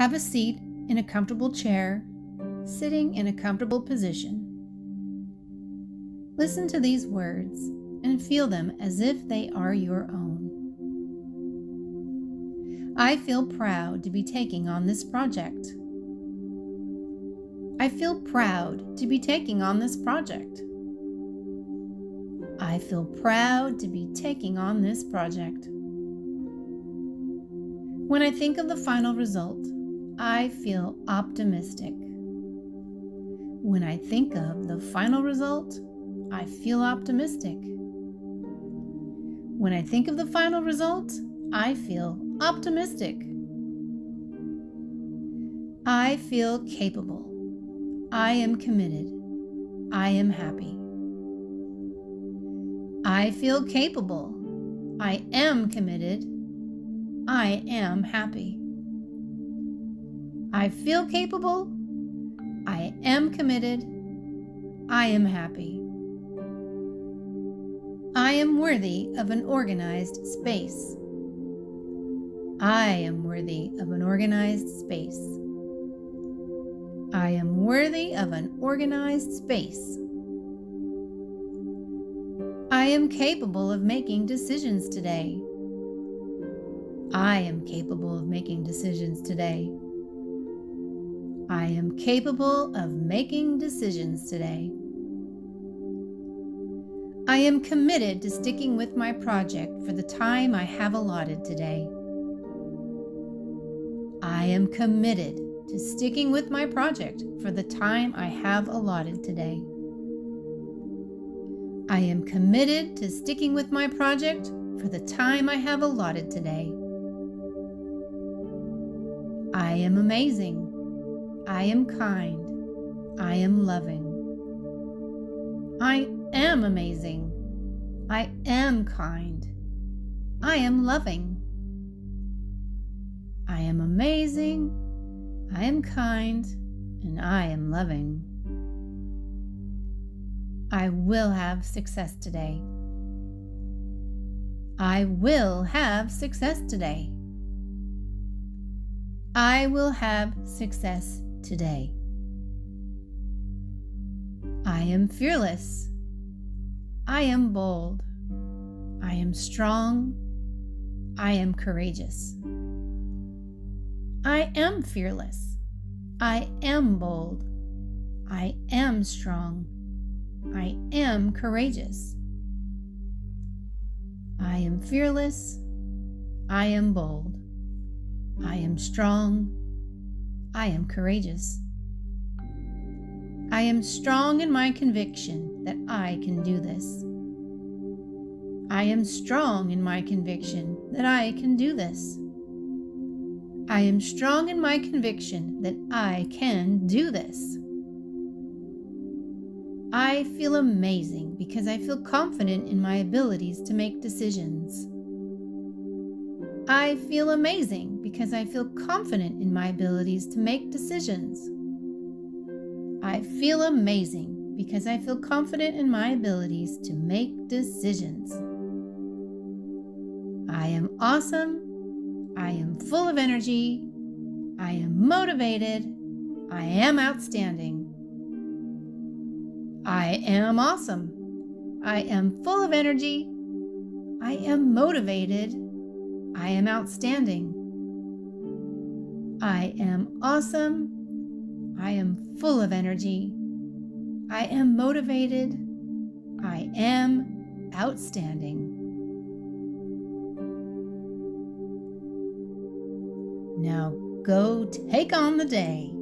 Have a seat in a comfortable chair, sitting in a comfortable position. Listen to these words and feel them as if they are your own. I feel proud to be taking on this project. I feel proud to be taking on this project. I feel proud to be taking on this project. When I think of the final result, I feel optimistic. When I think of the final result, I feel optimistic. When I think of the final result, I feel optimistic. I feel capable. I am committed. I am happy. I feel capable. I am committed. I am happy. I feel capable. I am committed. I am happy. I am worthy of an organized space. I am worthy of an organized space. I am worthy of an organized space. I am capable of making decisions today. I am capable of making decisions today. I am capable of making decisions today. I am committed to sticking with my project for the time I have allotted today. I am committed to sticking with my project for the time I have allotted today. I am committed to sticking with my project for the time I have allotted today. I am amazing. I am kind. I am loving. I am amazing. I am kind. I am loving. I am amazing. I am kind. And I am loving. I will have success today. I will have success today. I will have success today. I am fearless. I am bold. I am strong. I am courageous. I am fearless. I am bold. I am strong. I am courageous. I am fearless. I am bold. I am strong. I am courageous. I am strong in my conviction that I can do this. I am strong in my conviction that I can do this. I am strong in my conviction that I can do this. I feel amazing because I feel confident in my abilities to make decisions. I feel amazing because I feel confident in my abilities to make decisions. I feel amazing because I feel confident in my abilities to make decisions. I am awesome. I am full of energy. I am motivated. I am outstanding. I am awesome. I am full of energy. I am motivated. I am outstanding. I am awesome. I am full of energy. I am motivated. I am outstanding. Now go take on the day.